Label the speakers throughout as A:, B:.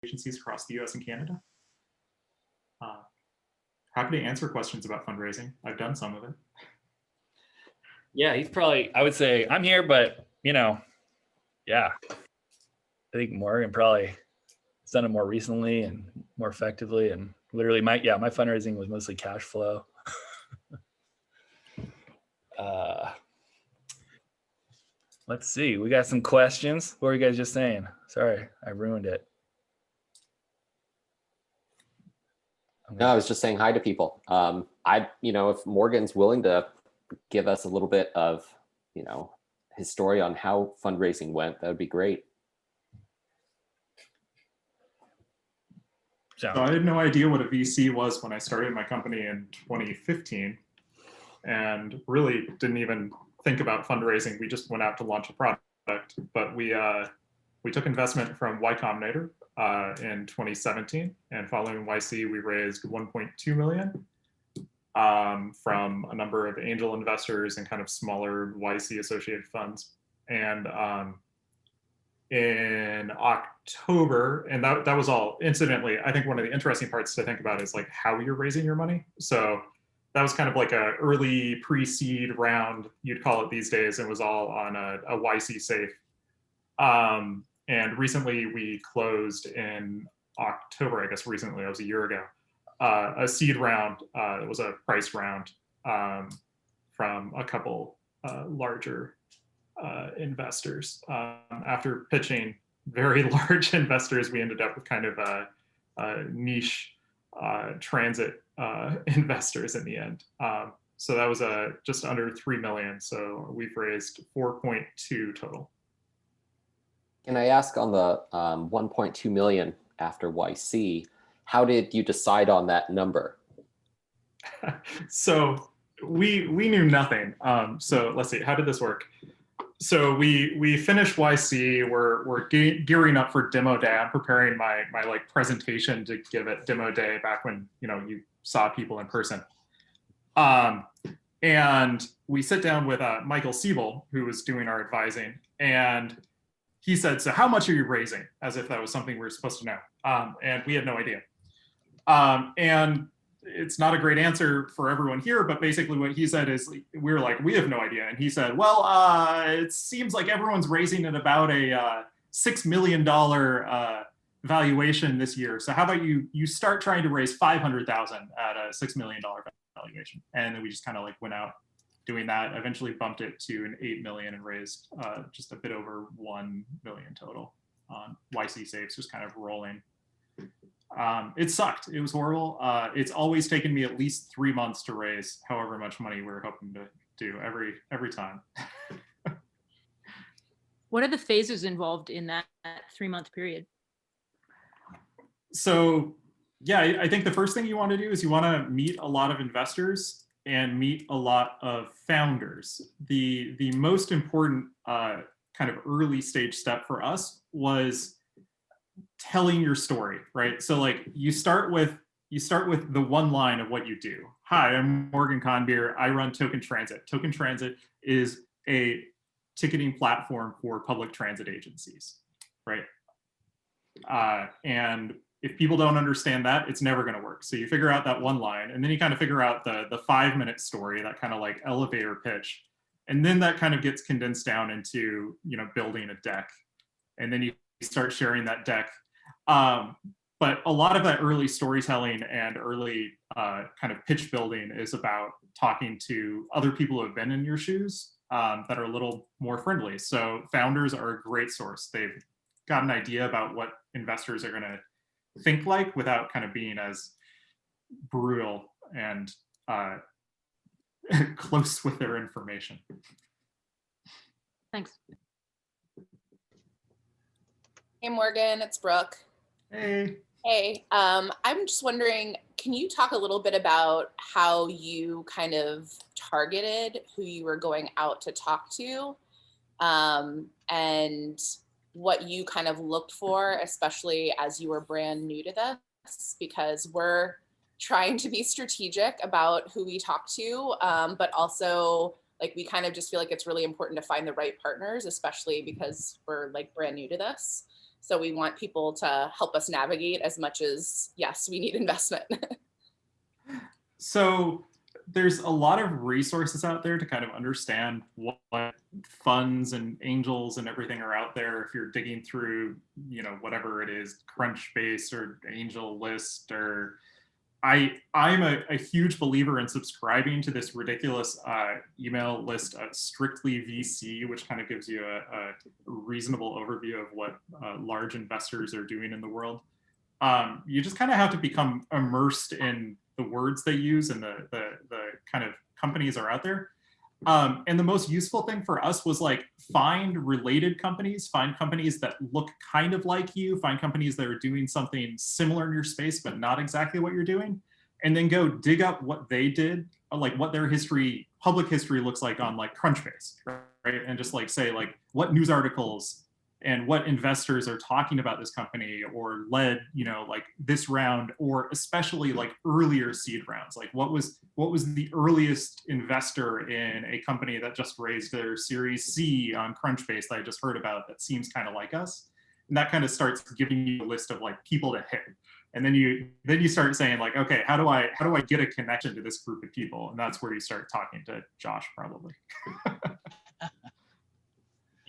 A: agencies across the US and Canada. Happy to answer questions about fundraising. I've done some of it.
B: Yeah, he's probably, I would say, I'm here, but yeah. I think Morgan probably has done it more recently and more effectively. And literally my fundraising was mostly cash flow. Let's see, we got some questions. What were you guys just saying? Sorry, I ruined it.
C: No, I was just saying hi to people. If Morgan's willing to give us a little bit of, his story on how fundraising went, that would be great.
A: So I had no idea what a VC was when I started my company in 2015, and really didn't even think about fundraising. We just went out to launch a product, but we took investment from Y Combinator in 2017, and following YC, we raised 1.2 million from a number of angel investors and kind of smaller YC associated funds. And in October, and that was all, incidentally, I think one of the interesting parts to think about is like how you're raising your money. So that was kind of like a early pre-seed round, you'd call it these days. It was all on a YC safe. And recently we closed in October, I guess recently, it was a year ago, a seed round. It was a price round from a couple larger investors. After pitching very large investors, we ended up with kind of a niche transit investors in the end. So that was just under 3 million. So we've raised 4.2 total.
C: Can I ask on the 1.2 million after YC, how did you decide on that number?
A: So we knew nothing. So let's see, how did this work? So we finished YC. We're gearing up for demo day. I'm preparing my like presentation to give at demo day back when you saw people in person. And we sit down with Michael Siebel, who was doing our advising, and he said, "So how much are you raising?" As if that was something we were supposed to know. And we had no idea. And it's not a great answer for everyone here, but basically what he said is, we were like, we have no idea. And he said, well, it seems like everyone's raising at about a $6 million valuation this year. So how about you start trying to raise 500,000 at a $6 million valuation? And then we just kind of like went out doing that, eventually bumped it to an 8 million and raised just a bit over 1 million total on YC safes, just kind of rolling. It sucked. It was horrible. It's always taken me at least 3 months to raise however much money we're hoping to do every time.
D: What are the phases involved in that 3-month period?
A: So yeah, I think the first thing you want to do is you want to meet a lot of investors and meet a lot of founders. The most important kind of early stage step for us was telling your story, right? So like you start with the one line of what you do. Hi, I'm Morgan Conbere. I run Token Transit. Token Transit is a ticketing platform for public transit agencies, right? And if people don't understand that, it's never going to work. So you figure out that one line, and then you kind of figure out the 5-minute story, that kind of like elevator pitch, and then that kind of gets condensed down into building a deck, and then you start sharing that deck. But a lot of that early storytelling and early kind of pitch building is about talking to other people who have been in your shoes that are a little more friendly. So founders are a great source. They've got an idea about what investors are going to think like without kind of being as brutal and close with their information.
D: Thanks.
E: Hey, Morgan, it's Brooke.
A: Hey.
E: Hey, I'm just wondering, can you talk a little bit about how you kind of targeted who you were going out to talk to, and what you kind of looked for, especially as you were brand new to this, because we're trying to be strategic about who we talk to, but also like we kind of just feel like it's really important to find the right partners, especially because we're like brand new to this. So we want people to help us navigate as much as, yes, we need investment.
A: So there's a lot of resources out there to kind of understand what funds and angels and everything are out there. If you're digging through, you know, whatever it is, Crunchbase or Angel List, or I'm a huge believer in subscribing to this ridiculous email list, Strictly VC, which kind of gives you a reasonable overview of what large investors are doing in the world. You just kind of have to become immersed in the words they use and the kind of companies are out there. And the most useful thing for us was like find related companies, find companies that look kind of like you, find companies that are doing something similar in your space, but not exactly what you're doing. And then go dig up what they did, like what their history, public history looks like on like Crunchbase, right? And just like say like what news articles and what investors are talking about this company or led, you know, like this round, or especially like earlier seed rounds. Like what was the earliest investor in a company that just raised their Series C on Crunchbase that I just heard about that seems kind of like us? And that kind of starts giving you a list of like people to hit. And then you start saying like, okay, how do I get a connection to this group of people? And that's where you start talking to Josh probably.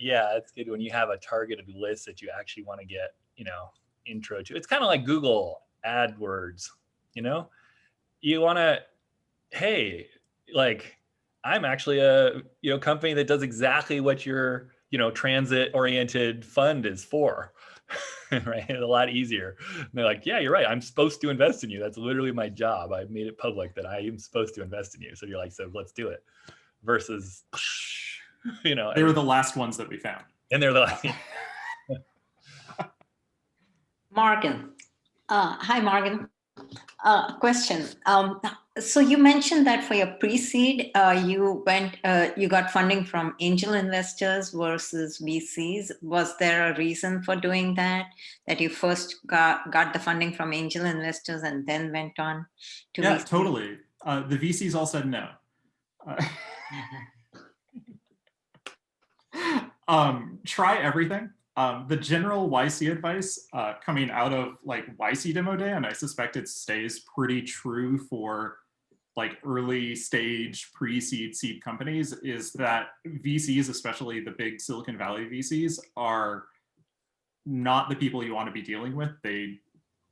B: Yeah, it's good when you have a targeted list that you actually want to get, you know, intro to. It's kind of like Google AdWords, you know? You want to, hey, like I'm actually a, you know, company that does exactly what your, you know, transit oriented fund is for. Right? It's a lot easier. And they're like, yeah, you're right. I'm supposed to invest in you. That's literally my job. I've made it public that I am supposed to invest in you. So you're like, so let's do it. Versus, you know,
A: They were the last ones that we found.
B: and they're the
F: Morgan. Hi, Morgan. Question. So you mentioned that for your pre-seed, you got funding from angel investors versus VCs. Was there a reason for doing that? That you first got the funding from angel investors and then went on to
A: Yeah,
F: VCs?
A: totally. The VCs all said no. Try everything. The general YC advice coming out of like YC demo day, and I suspect it stays pretty true for like early stage pre-seed seed companies, is that VCs, especially the big Silicon Valley VCs, are not the people you want to be dealing with. They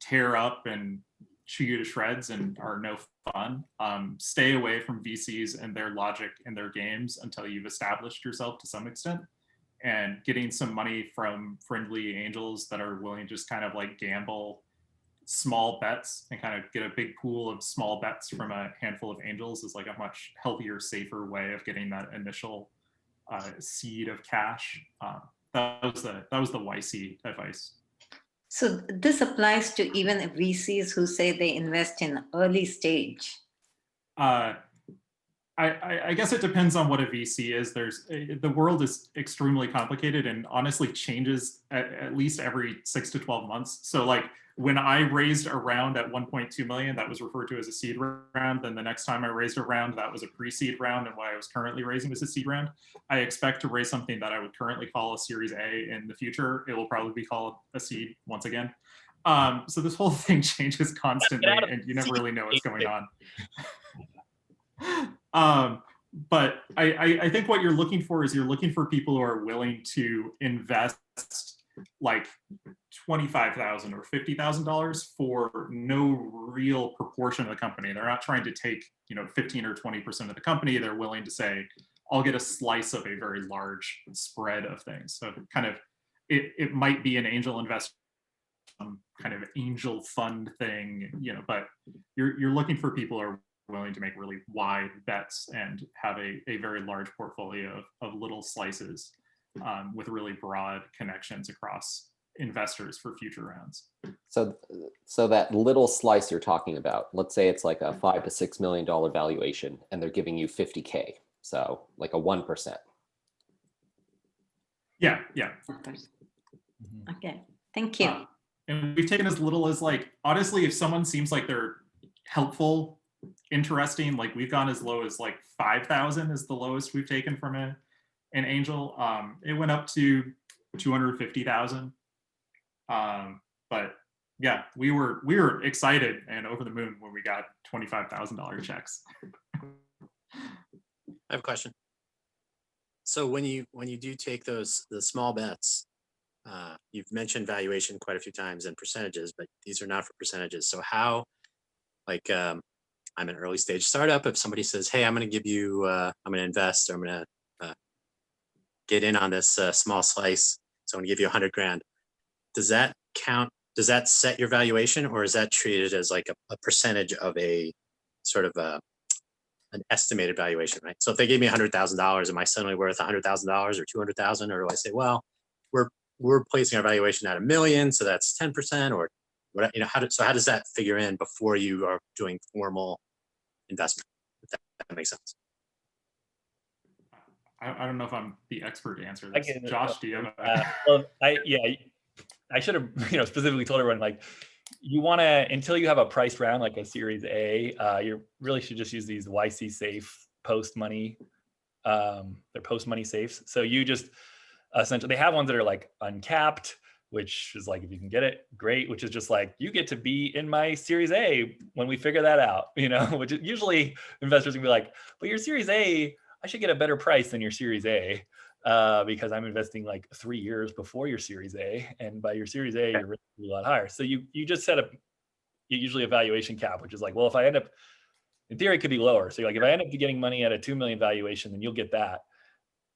A: tear up and chew you to shreds and are no fun. Stay away from VCs and their logic and their games until you've established yourself to some extent. And getting some money from friendly angels that are willing to just kind of like gamble small bets and kind of get a big pool of small bets from a handful of angels is like a much healthier, safer way of getting that initial seed of cash. That was the YC advice.
F: So this applies to even VCs who say they invest in early stage.
A: I guess it depends on what a VC is. The world is extremely complicated and honestly changes at least every 6 to 12 months. So like when I raised a round at 1.2 million, that was referred to as a seed round. Then the next time I raised a round, that was a pre-seed round. And what I was currently raising was a seed round. I expect to raise something that I would currently call a Series A in the future. It will probably be called a seed once again. So this whole thing changes constantly and you never really know what's going on. But I think what you're looking for is you're looking for people who are willing to invest like $25,000 or $50,000 for no real proportion of the company. They're not trying to take 15 or 20% of the company. They're willing to say, I'll get a slice of a very large spread of things. So kind of it might be an angel investor, kind of angel fund thing, but you're looking for people who are willing to make really wide bets and have a very large portfolio of little slices with really broad connections across investors for future rounds.
C: So that little slice you're talking about, let's say it's like a $5 to $6 million valuation and they're giving you 50K. So like a 1%.
A: Yeah.
F: Okay, thank you.
A: And we've taken as little as like, honestly, if someone seems like they're helpful, interesting, like we've gone as low as like 5,000 is the lowest we've taken from an angel. It went up to 250,000. But yeah, we were excited and over the moon when we got $25,000 checks.
G: I have a question. So when you do take the small bets, you've mentioned valuation quite a few times and percentages, but these are not for percentages. So how, like, I'm an early stage startup. If somebody says, "Hey, I'm going to give you, I'm going to invest, or I'm going to get in on this small slice, so I'm going to give you 100 grand," does that count? Does that set your valuation, or is that treated as like a percentage of a sort of an estimated valuation, right? So if they gave me $100,000, am I suddenly worth $100,000 or 200,000, or do I say, well, we're placing our valuation at $1 million, so that's 10%, or what? You know, how does that figure in before you are doing formal investment? If that makes sense.
A: I don't know if I'm the expert to answer
B: I
A: this.
B: can-
A: Josh, do you have
B: Well, I should have, specifically told everyone, like, you want to, until you have a priced round, like a Series A, you really should just use these YC safe post money. They're post money safes. So you just essentially, they have ones that are like uncapped, which is like, if you can get it, great, which is just like, you get to be in my Series A when we figure that out, which is usually investors can be like, but your Series A, I should get a better price than your Series A. Because I'm investing like 3 years before your Series A, and by your Series A, your risk will be a lot higher. So you just set up usually a valuation cap, which is like, well, if I end up, in theory, it could be lower. So like, if I end up getting money at a 2 million valuation, then you'll get that,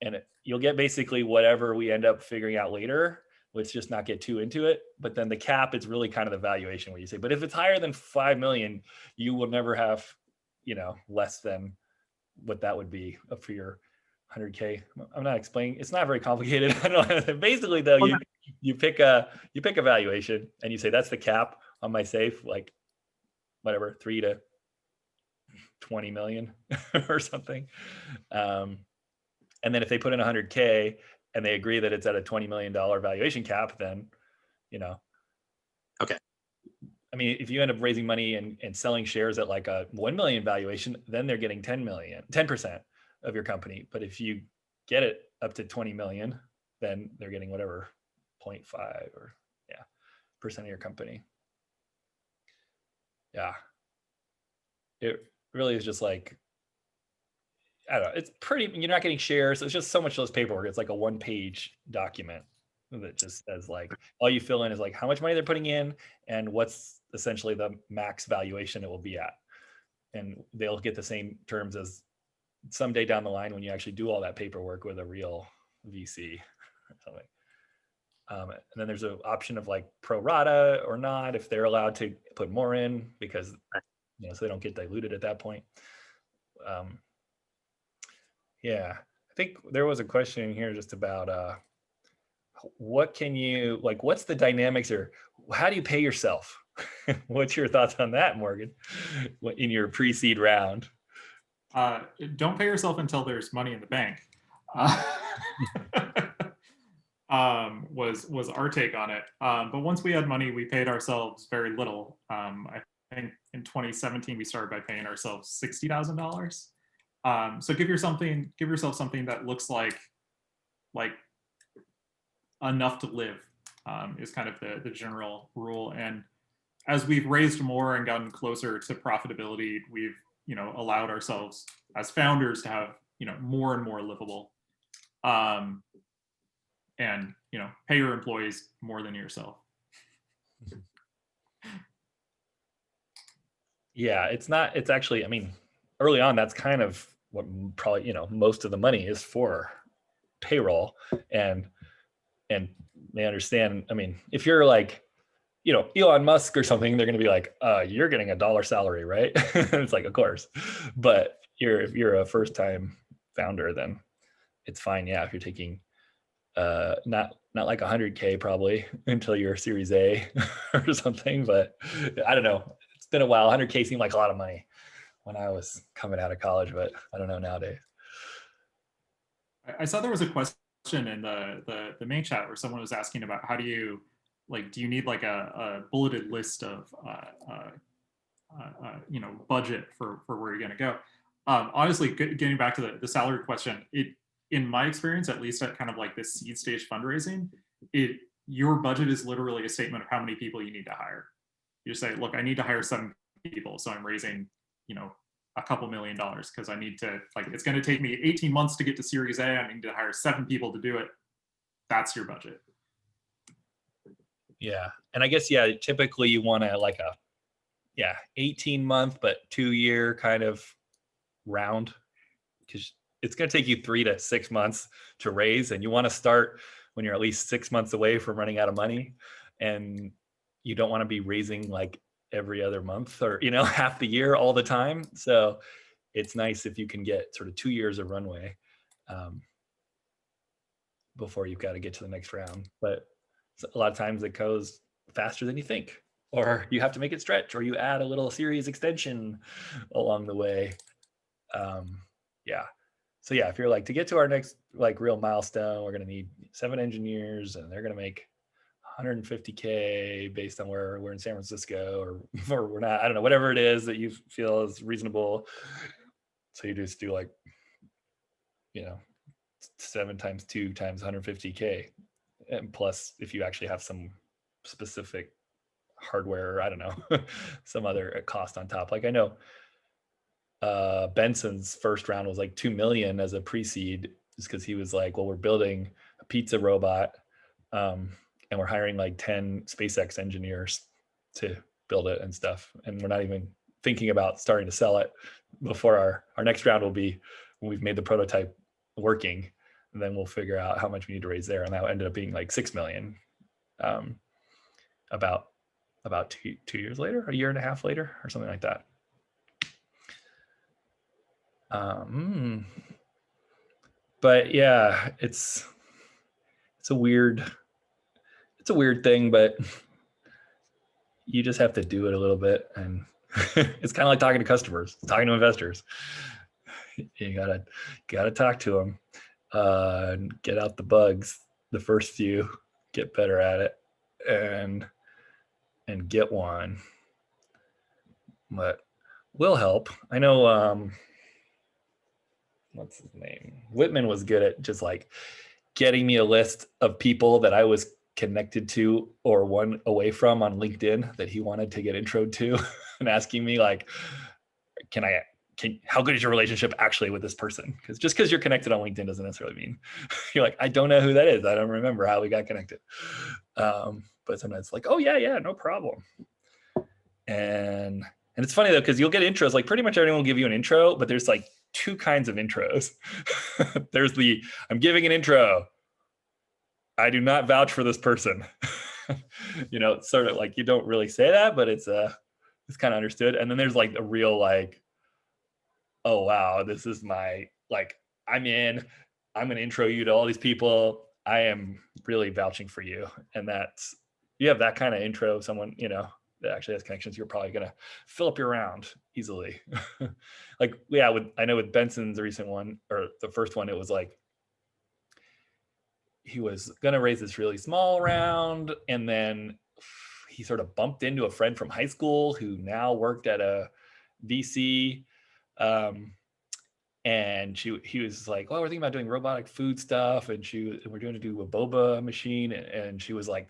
B: and you'll get basically whatever we end up figuring out later. Let's just not get too into it. But then the cap is really kind of the valuation where you say, but if it's higher than 5 million, you will never have, less than what that would be for your 100K. I'm not explaining. It's not very complicated. I don't know. Basically, though, you pick a valuation and you say that's the cap on my safe, like whatever, 3 to 20 million or something. And then if they put in 100K and they agree that it's at a $20 million valuation cap, then
G: Okay.
B: I mean, if you end up raising money and selling shares at like a 1 million valuation, then they're getting 10% of your company. But if you get it up to 20 million, then they're getting whatever 0.5 or percent of your company. Yeah. It really is just like, I don't know, it's pretty, you're not getting shares. It's just so much less paperwork. It's like a 1-page document that just says like, all you fill in is like how much money they're putting in and what's essentially the max valuation it will be at. And they'll get the same terms as someday down the line when you actually do all that paperwork with a real VC or something. And then there's an option of like pro rata or not, if they're allowed to put more in, because so they don't get diluted at that point. Yeah, I think there was a question here just about what can you, like, what's the dynamics, or how do you pay yourself? What's your thoughts on that, Morgan, in your pre-seed round?
A: Don't pay yourself until there's money in the bank. Was our take on it. But once we had money, we paid ourselves very little. I think in 2017 we started by paying ourselves $60,000. So give yourself something that looks like enough to live, is kind of the general rule. And as we've raised more and gotten closer to profitability, we've allowed ourselves as founders to have more and more livable, and pay your employees more than yourself.
B: Yeah, it's actually, I mean, early on, that's kind of what probably, most of the money is for payroll, and they understand. I mean, if you're like, Elon Musk or something, they're going to be like, you're getting $1 salary, right? It's like, of course. But if you're a first time founder, then it's fine. Yeah. If you're taking, not like 100K probably until you're Series A or something, but I don't know. It's been a while. 100K seemed like a lot of money when I was coming out of college, but I don't know nowadays.
A: I saw there was a question in the main chat where someone was asking about how do you need like a bulleted list of budget for where you're going to go. Honestly, getting back to the salary question, in my experience, at least at kind of like this seed stage fundraising, it your budget is literally a statement of how many people you need to hire. You just say, look, I need to hire 7 people, so I'm raising, you know, a couple $1 million because I need to, like, it's going to take me 18 months to get to Series A. I need to hire 7 people to do it. That's your budget.
B: Yeah. And I guess, yeah, typically you want to like a, 18-month, but 2-year kind of round, because it's going to take you 3 to 6 months to raise. And you want to start when you're at least 6 months away from running out of money. And you don't want to be raising like every other month or, you know, half the year all the time. So it's nice if you can get sort of 2 years of runway before you've got to get to the next round. But a lot of times it goes faster than you think, or you have to make it stretch, or you add a little series extension along the way. Yeah. So yeah, if you're like, to get to our next like real milestone, we're going to need 7 engineers and they're going to make $150K based on where we're in San Francisco or we're not, I don't know, whatever it is that you feel is reasonable. So you just do like, you know, 7 times 2 times 150K. And plus, if you actually have some specific hardware, I don't know, some other cost on top. Like I know Benson's first round was like 2 million as a pre-seed, just because he was like, well, we're building a pizza robot and we're hiring like 10 SpaceX engineers to build it and stuff. And we're not even thinking about starting to sell it before our next round will be when we've made the prototype working. And then we'll figure out how much we need to raise there. And that ended up being like 6 million about 2 years later, a year and a half later, or something like that. But yeah, it's a weird thing, but you just have to do it a little bit. And it's kind of like talking to customers, talking to investors. You gotta talk to them, and get out the bugs, the first few, get better at it, and get one. But will help. I know, what's his name? Whitman was good at just like getting me a list of people that I was connected to or one away from on LinkedIn that he wanted to get introed to and asking me like, how good is your relationship actually with this person? Because just because you're connected on LinkedIn doesn't necessarily mean you're like, I don't know who that is. I don't remember how we got connected. But sometimes it's like, oh yeah, no problem. And it's funny though, because you'll get intros, like pretty much everyone will give you an intro, but there's like 2 kinds of intros. There's the, I'm giving an intro, I do not vouch for this person. You know, it's sort of like, you don't really say that, but it's kind of understood. And then there's like a real like, oh wow, this is my, like, I'm going to intro you to all these people. I am really vouching for you. And that's, you have that kind of intro, someone, you know, that actually has connections, you're probably going to fill up your round easily. Like, yeah, I know with Benson's recent one, or the first one, it was like, he was going to raise this really small round. And then he sort of bumped into a friend from high school who now worked at a VC. And he was like, well, we're thinking about doing robotic food stuff. And we're going to do a boba machine. And she was like,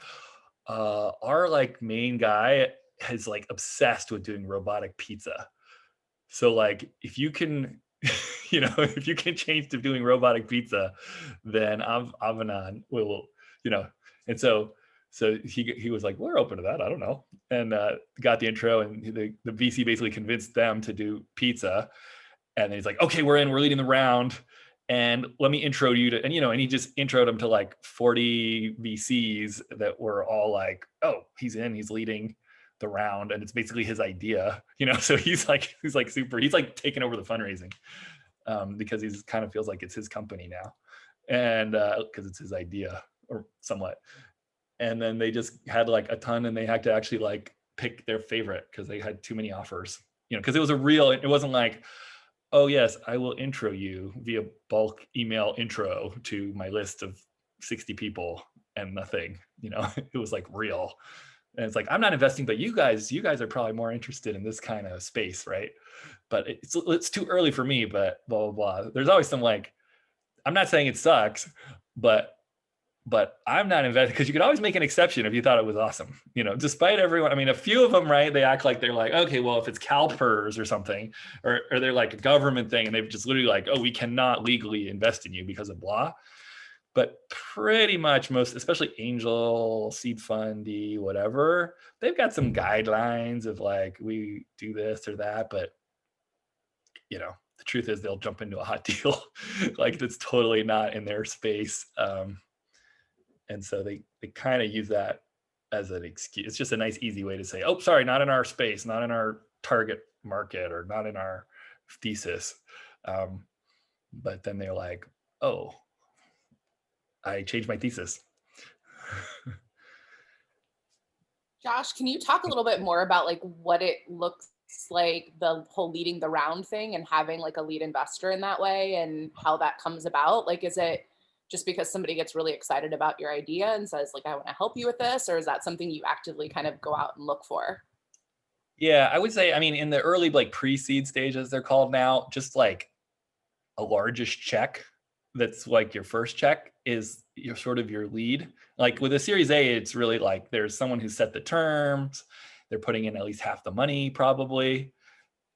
B: our like main guy is like obsessed with doing robotic pizza. So like, if you can, you know, if you can change to doing robotic pizza, then Avanan will, you know. And so he was like, we're open to that. I don't know. And got the intro, and the VC basically convinced them to do pizza. And then he's like, okay, we're leading the round. And let me intro you to, and, you know, and he just introed him to like 40 VCs that were all like, oh, he's leading the round. And it's basically his idea, you know? So he's like taking over the fundraising because he's kind of feels like it's his company now. And because it's his idea, or somewhat. And then they just had like a ton, and they had to actually like pick their favorite because they had too many offers, you know, because it wasn't like, oh yes, I will intro you via bulk email intro to my list of 60 people and nothing, you know. It was like real. And it's like, I'm not investing, but you guys are probably more interested in this kind of space, right? But it's too early for me, but blah, blah, blah. There's always some like, I'm not saying it sucks, but but I'm not invested, because you could always make an exception if you thought it was awesome, despite everyone. I mean, a few of them, right? They act like they're like, okay, well, if it's CalPERS or something, or they're like a government thing, and they've just literally like, oh, we cannot legally invest in you because of blah. But pretty much most, especially angel, seed fundy, whatever, they've got some guidelines of like, we do this or that, but the truth is they'll jump into a hot deal like that's totally not in their space. And so they kind of use that as an excuse. It's just a nice, easy way to say, oh, sorry, not in our space, not in our target market, or not in our thesis. But then they're like, oh, I changed my thesis.
E: Josh, can you talk a little bit more about like what it looks like, the whole leading the round thing and having like a lead investor in that way, and how that comes about? Like, is it just because somebody gets really excited about your idea and says like, I want to help you with this, or is that something you actively kind of go out and look for?
B: Yeah, I would say, I mean, in the early like pre-seed stages, they're called now, just like a largest check that's like your first check is your sort of your lead. Like with a Series A, it's really like there's someone who set the terms, they're putting in at least half the money probably,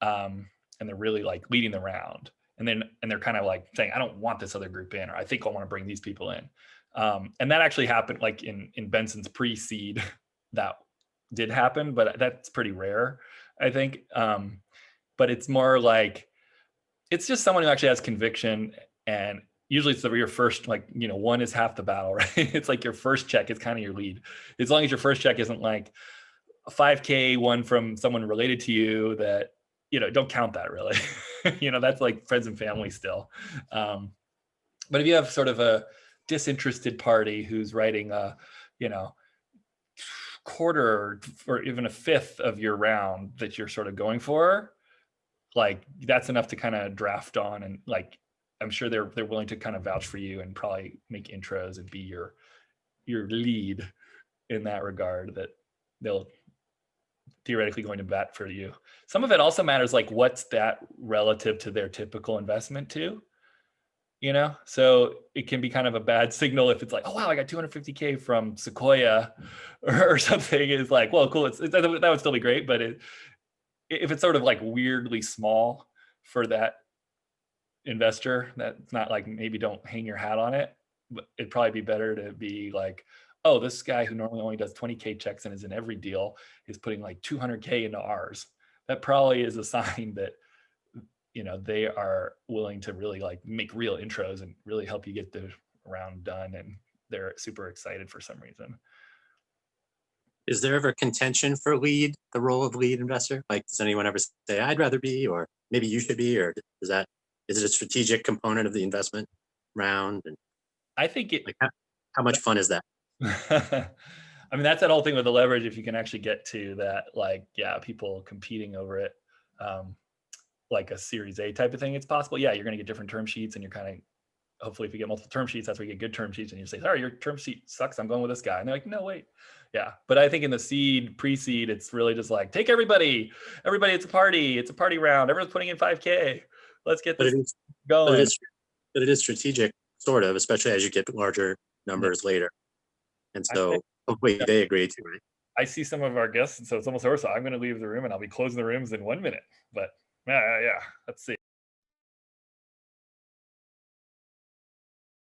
B: and they're really like leading the round. And they're kind of like saying, I don't want this other group in, or I think I want to bring these people in. And that actually happened like in Benson's pre-seed, that did happen, but that's pretty rare, I think. But it's more like, it's just someone who actually has conviction, and usually it's your first, like, one is half the battle, right? It's like your first check is kind of your lead. As long as your first check isn't like a 5K one from someone related to you, that, don't count that really. That's like friends and family still. But if you have sort of a disinterested party who's writing a, quarter or even a fifth of your round that you're sort of going for, like that's enough to kind of draft on, and like I'm sure they're willing to kind of vouch for you and probably make intros and be your lead in that regard, that they'll theoretically going to bat for you. Some of it also matters, like what's that relative to their typical investment too, so it can be kind of a bad signal if it's like, oh wow, I got 250K from Sequoia or something. Is like, well, cool, that would still be great, but if it's sort of like weirdly small for that investor, that's not like, maybe don't hang your hat on it, but it'd probably be better to be like, oh, this guy who normally only does 20K checks and is in every deal is putting like 200K into ours. That probably is a sign that, they are willing to really like make real intros and really help you get the round done. And they're super excited for some reason.
G: Is there ever contention for the role of lead investor? Like, does anyone ever say, I'd rather be, or maybe you should be, or is it a strategic component of the investment round? And
B: I think
G: like, how much fun is that?
B: I mean, that's that whole thing with the leverage. If you can actually get to that, like, yeah, people competing over it, like a Series A type of thing, it's possible. Yeah, you're going to get different term sheets, and you're kind of, hopefully if you get multiple term sheets, that's where you get good term sheets, and you say, sorry, your term sheet sucks, I'm going with this guy. And they're like, no, wait. Yeah. But I think in the pre-seed, it's really just like, take everybody, it's a party round. Everyone's putting in 5K. Let's get this going.
G: But it is strategic, sort of, especially as you get larger numbers later. And so hopefully they agree too, right?
B: I see some of our guests, and so it's almost over. So I'm going to leave the room, and I'll be closing the rooms in 1 minute. But yeah, let's see.